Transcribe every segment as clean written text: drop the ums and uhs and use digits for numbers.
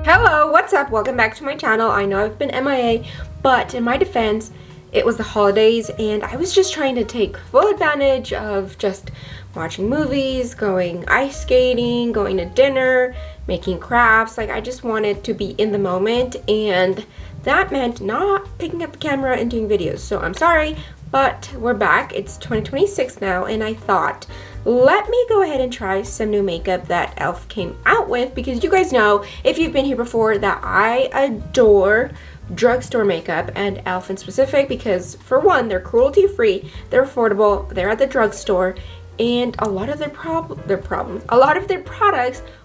Hello, what's up? Welcome back to my channel. I know I've been MIA, but in my defense, it was the holidays and I was just trying to take full advantage of just watching movies, going ice skating, going to dinner, making crafts. Like, I just wanted to be in the moment, and that meant not picking up the camera and doing videos. So I'm sorry, but we're back. It's 2026 now, and I thought, let me go ahead and try some new makeup that e.l.f. came out with, because you guys know, if you've been here before, that I adore drugstore makeup, and e.l.f. in specific, because for one, they're cruelty free, they're affordable, they're at the drugstore, and a lot of their products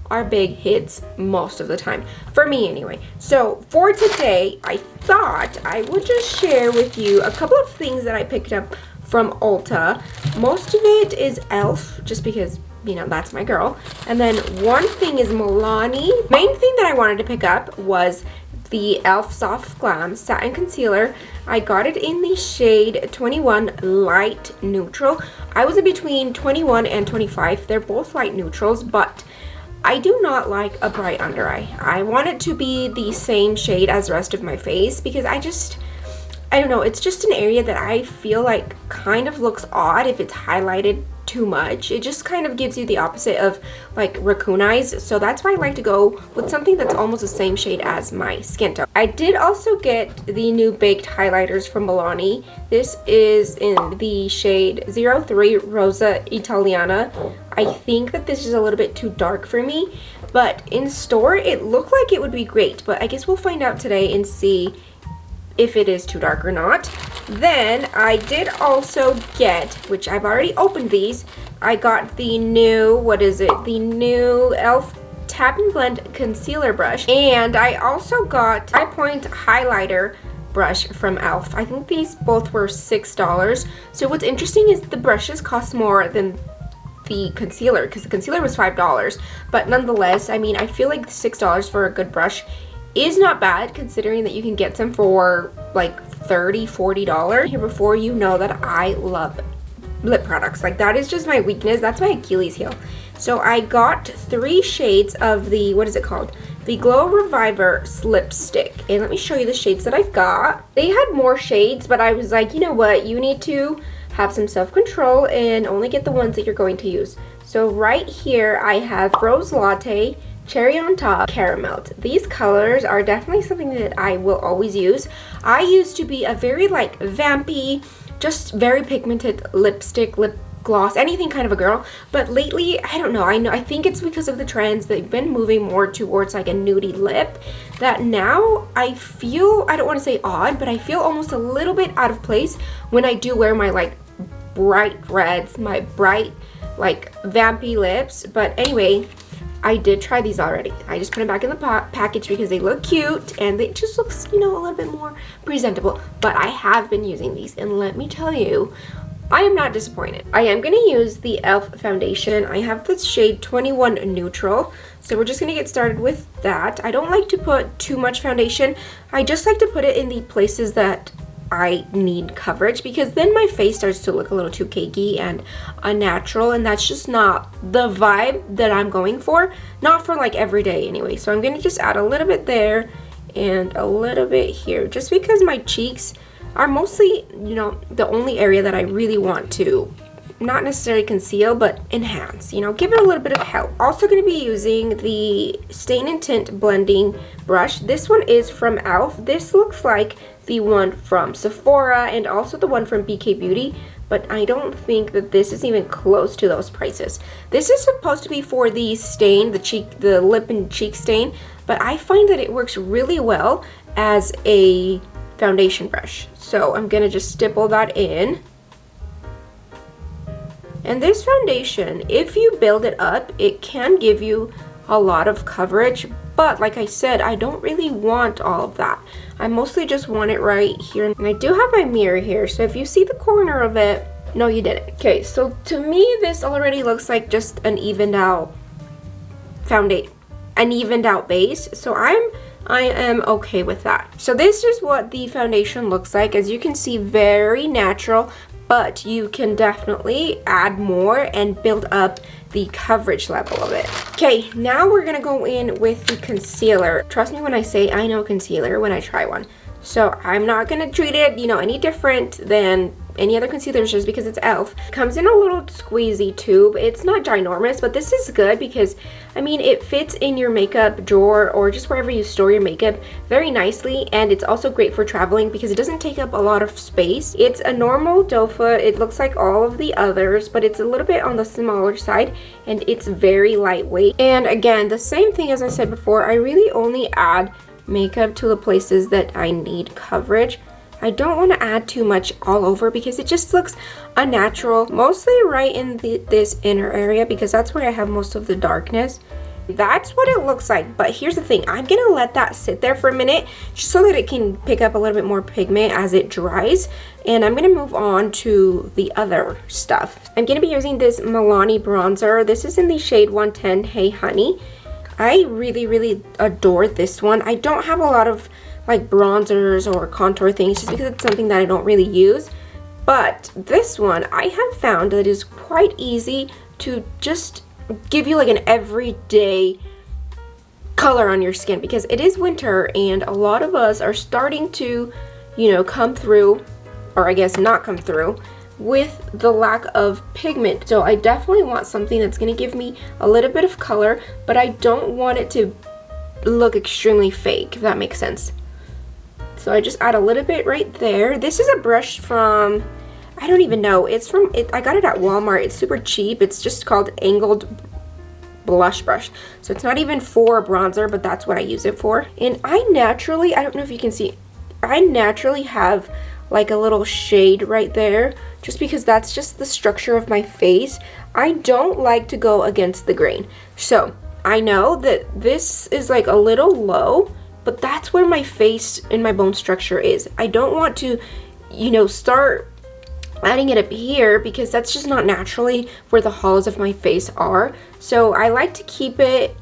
are big hits most of the time, for me anyway. So for today, I thought I would just share with you a couple of things that I picked up from Ulta. Most of it is e.l.f. just because, you know, that's my girl. And then one thing is Milani. Main thing that I wanted to pick up was the e.l.f. Soft Glam Satin Concealer. I got it in the shade 21 Light Neutral. I was in between 21 and 25. They're both light neutrals, but I do not like a bright under eye. I want it to be the same shade as the rest of my face, because I don't know, it's just an area that I feel like kind of looks odd if it's highlighted too much. It just kind of gives you the opposite of like raccoon eyes. So that's why I like to go with something that's almost the same shade as my skin tone. I did also get the new baked highlighters from Milani. This is in the shade 03 Rosa Italiana. I think that this is a little bit too dark for me, but in store it looked like it would be great, but I guess we'll find out today and see if it is too dark or not. Then I did also get, which I've already opened these, I got the new, the new e.l.f. Tap and Blend Concealer Brush. And I also got 5-point highlighter brush from e.l.f. I think these both were $6. So what's interesting is the brushes cost more than the concealer, because the concealer was $5. But nonetheless, I mean, I feel like $6 for a good brush is not bad, considering that you can get some for like $30-$40. Here before, you know that I love lip products. Like, that is just my weakness. That's my Achilles heel. So I got 3 shades of the, what is it called? The Glow Reviver Slipstick. And let me show you the shades that I got. They had more shades, but I was like, you know what? You need to have some self-control and only get the ones that you're going to use. So right here, I have Rose Latte, Cherry on Top, Caramel. These colors are definitely something that I will always use. I used to be a very like vampy, just very pigmented lipstick, lip gloss, anything kind of a girl, but lately, I don't know, I think it's because of the trends. They've been moving more towards like a nudie lip, that now I feel, I don't want to say odd, but I feel almost a little bit out of place when I do wear my like bright reds, my bright like vampy lips. But anyway, I did try these already. I just put them back in the package because they look cute and it just looks, you know, a little bit more presentable. But I have been using these, and let me tell you, I am not disappointed. I am going to use the e.l.f. foundation. I have this shade 21 Neutral. So we're just going to get started with that. I don't like to put too much foundation. I just like to put it in the places that I need coverage, because then my face starts to look a little too cakey and unnatural, and that's just not the vibe that I'm going for. Not for like every day anyway. So I'm going to just add a little bit there and a little bit here, just because my cheeks are mostly, you know, the only area that I really want to not necessarily conceal, but enhance, you know, give it a little bit of help. Also going to be using the Stain and Tint blending brush. This one is from e.l.f. This looks like the one from Sephora and also the one from BK Beauty, but I don't think that this is even close to those prices. This is supposed to be for the stain, the lip and cheek stain, but I find that it works really well as a foundation brush. So I'm gonna just stipple that in. And this foundation, if you build it up, it can give you a lot of coverage, but like I said, I don't really want all of that. I mostly just want it right here. And I do have my mirror here, so if you see the corner of it, no, you didn't. Okay, so to me, this already looks like just an evened out foundation, an evened out base. So I am okay with that. So this is what the foundation looks like. As you can see, very natural, but you can definitely add more and build up the coverage level of it. Okay, now we're gonna go in with the concealer. Trust me when I say I know concealer when I try one. So I'm not gonna treat it, you know, any different than any other concealers just because it's e.l.f. It comes in a little squeezy tube. It's not ginormous, but this is good because, I mean, it fits in your makeup drawer or just wherever you store your makeup very nicely, and it's also great for traveling because it doesn't take up a lot of space. It's a normal doe foot. It looks like all of the others, but it's a little bit on the smaller side, and it's very lightweight. And again, the same thing as I said before, I really only add makeup to the places that I need coverage. I don't want to add too much all over because it just looks unnatural, mostly right in this inner area because that's where I have most of the darkness. That's what it looks like, but here's the thing, I'm gonna let that sit there for a minute just so that it can pick up a little bit more pigment as it dries, and I'm gonna move on to the other stuff. I'm gonna be using this Milani bronzer. This is in the shade 110 Hey Honey. I really adore this one. I don't have a lot of like bronzers or contour things just because it's something that I don't really use, but this one I have found that it is quite easy to just give you like an everyday color on your skin because it is winter and a lot of us are starting to, you know, come through, or I guess not come through, with the lack of pigment. So I definitely want something that's going to give me a little bit of color, but I don't want it to look extremely fake, if that makes sense. So I just add a little bit right there. This is a brush from, I don't even know, it's from, I got it at Walmart. It's super cheap. It's just called Angled Blush Brush. So it's not even for bronzer, but that's what I use it for. And I naturally, I don't know if you can see, I naturally have like a little shade right there just because that's just the structure of my face. I don't like to go against the grain. So I know that this is like a little low, but that's where my face and my bone structure is. I don't want to, you know, start adding it up here because that's just not naturally where the hollows of my face are. So I like to keep it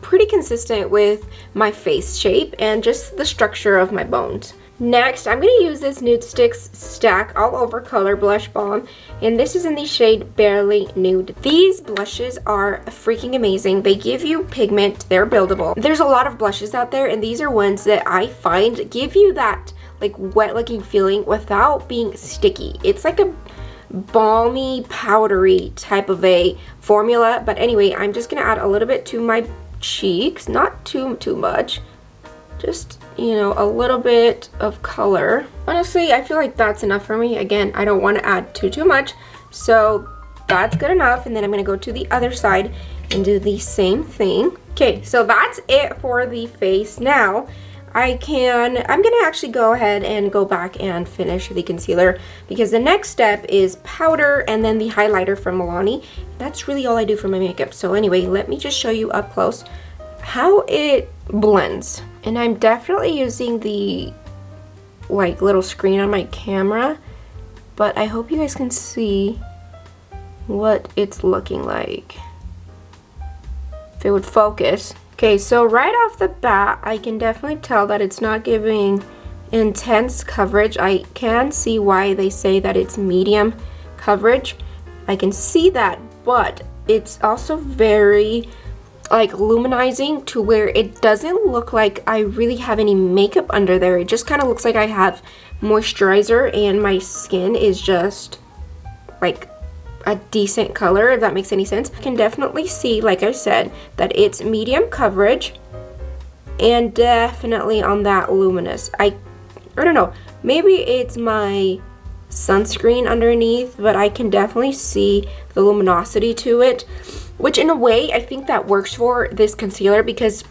pretty consistent with my face shape and just the structure of my bones. Next, I'm going to use this Nude Sticks Stack All Over Color Blush Balm, and this is in the shade Barely Nude. These blushes are freaking amazing. They give you pigment, they're buildable. There's a lot of blushes out there, and these are ones that I find give you that like wet looking feeling without being sticky. It's like a balmy, powdery type of a formula, but anyway, I'm just going to add a little bit to my cheeks, not too much. Just, you know, a little bit of color. Honestly, I feel like that's enough for me. Again, I don't want to add too much, so that's good enough. And then I'm going to go to the other side and do the same thing. Okay, so that's it for the face. Now I'm going to actually go ahead and go back and finish the concealer because the next step is powder and then the highlighter from Milani. That's really all I do for my makeup. So anyway, let me just show you up close how it blends. And I'm definitely using the like little screen on my camera, but I hope you guys can see what it's looking like. If it would focus. Okay, so right off the bat, I can definitely tell that it's not giving intense coverage. I can see why they say that it's medium coverage. I can see that, but it's also very like luminizing to where it doesn't look like I really have any makeup under there. It just kind of looks like I have moisturizer and my skin is just like a decent color, if that makes any sense. I can definitely see, like I said, that it's medium coverage and definitely on that luminous. I don't know, maybe it's my sunscreen underneath, but I can definitely see the luminosity to it, which in a way I think that works for this concealer because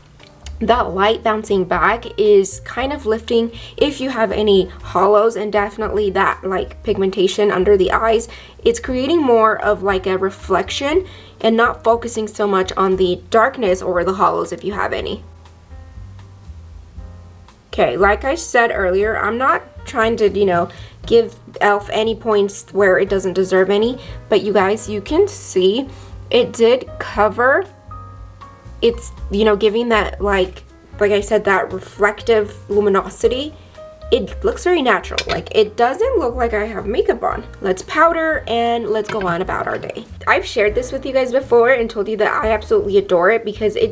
that light bouncing back is kind of lifting if you have any hollows, and definitely that like pigmentation under the eyes. It's creating more of like a reflection and not focusing so much on the darkness or the hollows if you have any. Okay, like I said earlier, I'm not trying to, you know, give e.l.f. any points where it doesn't deserve any, but you guys, you can see it did cover. It's, you know, giving that like I said, that reflective luminosity, it looks very natural. Like, it doesn't look like I have makeup on. Let's powder and let's go on about our day. I've shared this with you guys before and told you that I absolutely adore it because it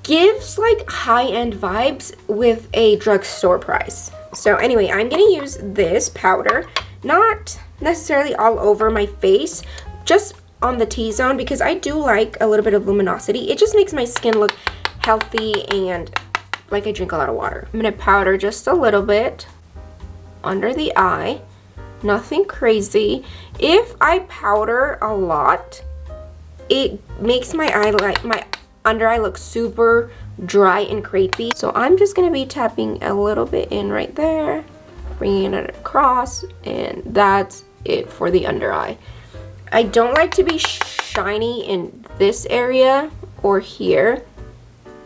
gives like high-end vibes with a drugstore price. So anyway, I'm gonna use this powder, not necessarily all over my face, just on the T-zone, because I do like a little bit of luminosity. It just makes my skin look healthy and like I drink a lot of water. I'm gonna powder just a little bit under the eye, nothing crazy. If I powder a lot, it makes my under eye look super dry and crepey. So I'm just gonna be tapping a little bit in right there, bringing it across, and that's it for the under eye. I don't like to be shiny in this area or here.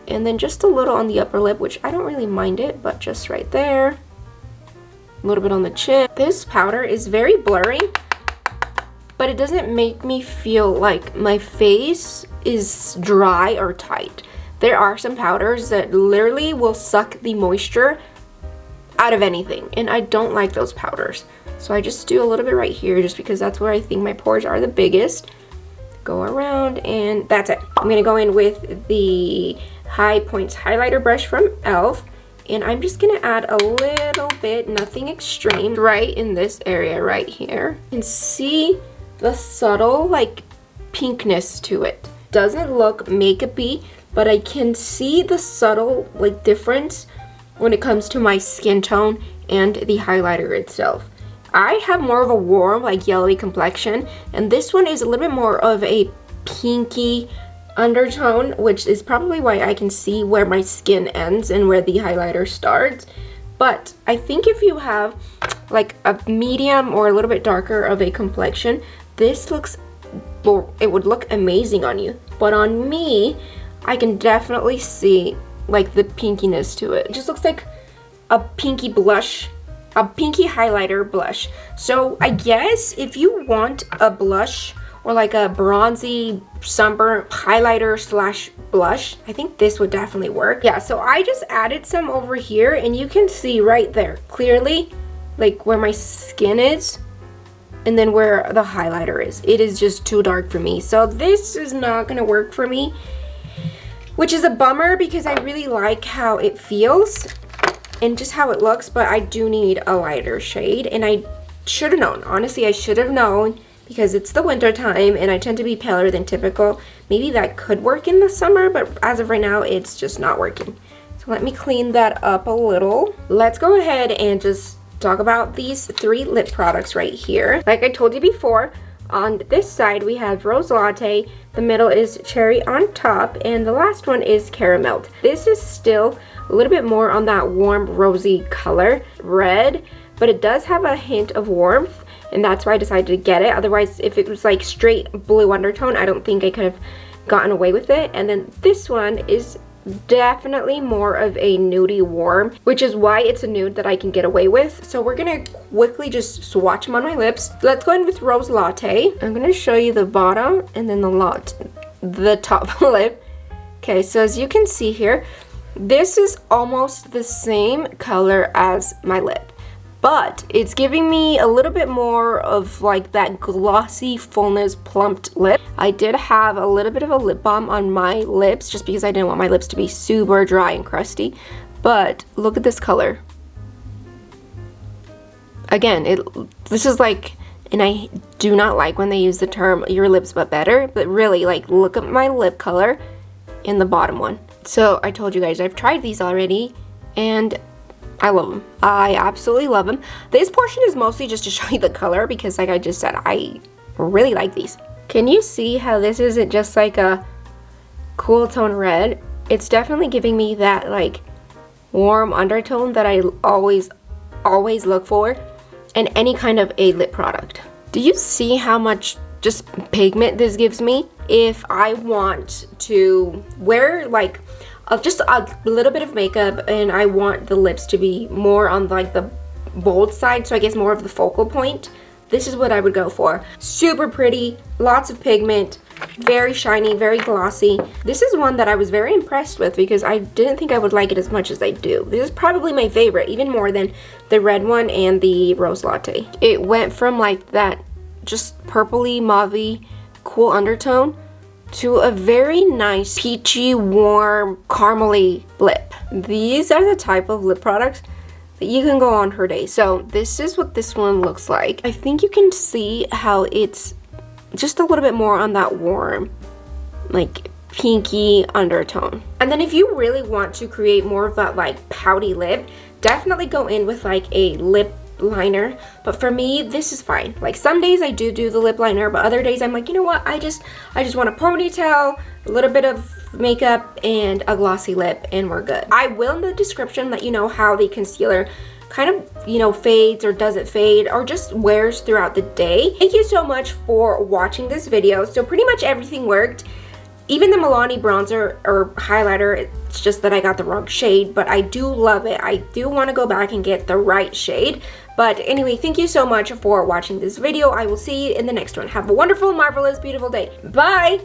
And then just a little on the upper lip, which I don't really mind it, but just right there. A little bit on the chin. This powder is very blurry, but it doesn't make me feel like my face is dry or tight. There are some powders that literally will suck the moisture out of anything, and I don't like those powders. So I just do a little bit right here just because that's where I think my pores are the biggest. Go around, and that's it. I'm gonna go in with the High Points highlighter brush from e.l.f. and I'm just gonna add a little bit, nothing extreme, right in this area right here. You can see the subtle like pinkness to it. Doesn't look makeup-y, but I can see the subtle like difference when it comes to my skin tone and the highlighter itself. I have more of a warm, like yellowy complexion, and this one is a little bit more of a pinky undertone, which is probably why I can see where my skin ends and where the highlighter starts. But I think if you have like a medium or a little bit darker of a complexion, this looks, well, it would look amazing on you. But on me, I can definitely see like the pinkiness to it. It just looks like a pinky blush, a pinky highlighter blush. So I guess if you want a blush or like a bronzy sunburn highlighter slash blush, I think this would definitely work. Yeah, so I just added some over here, and you can see right there clearly like where my skin is and then where the highlighter is. It is just too dark for me, so this is not gonna work for me, which is a bummer because I really like how it feels and just how it looks, but I do need a lighter shade, and I should have known. Honestly, I should have known because it's the winter time and I tend to be paler than typical. Maybe that could work in the summer, but as of right now, it's just not working. So let me clean that up a little. Let's go ahead and just talk about these 3 lip products right here. Like I told you before, on this side we have Rose Latte, the middle is Cherry on top, and the last one is Caramel. This is still a little bit more on that warm rosy color, red, but it does have a hint of warmth, and that's why I decided to get it. Otherwise, if it was like straight blue undertone, I don't think I could have gotten away with it. And then this one is definitely more of a nudie warm, which is why it's a nude that I can get away with. So we're gonna quickly just swatch them on my lips. Let's go in with Rose Latte. I'm gonna show you the bottom and then the top lip. Okay, so as you can see here, this is almost the same color as my lip, but it's giving me a little bit more of like that glossy fullness plumped lip. I did have a little bit of a lip balm on my lips just because I didn't want my lips to be super dry and crusty, but look at this color. Again, this is like, and I do not like when they use the term your lips but better, but really, like, look at my lip color in the bottom one. So I told you guys I've tried these already and I love them. I absolutely love them. This portion is mostly just to show you the color because, like I just said, I really like these. Can you see how this isn't just like a cool tone red? It's definitely giving me that like warm undertone that I always look for in any kind of a lip product. Do you see how much just pigment this gives me? If I want to wear like just a little bit of makeup and I want the lips to be more on like the bold side, so I guess more of the focal point, this is what I would go for. Super pretty, lots of pigment, Very shiny, very glossy. This is one that I was very impressed with because I didn't think I would like it as much as I do. This is probably my favorite, even more than the red one and the Rose Latte. It went from like that just purpley, mauvey, cool undertone to a very nice peachy, warm, caramely lip. These are the type of lip products that you can go on her day. So this is what this one looks like. I think you can see how it's just a little bit more on that warm, like pinky undertone. And then if you really want to create more of that like pouty lip, definitely go in with like a lip liner. But for me, this is fine. Like some days I do the lip liner, but other days I'm like, you know what, I just want a ponytail, a little bit of makeup, and a glossy lip, and we're good. I will in the description let you know how the concealer kind of, you know, fades or doesn't fade or just wears throughout the day. Thank you so much for watching this video. So pretty much everything worked. Even the Milani bronzer or highlighter, it's just that I got the wrong shade, but I do love it. I do want to go back and get the right shade. But anyway, thank you so much for watching this video. I will see you in the next one. Have a wonderful, marvelous, beautiful day. Bye!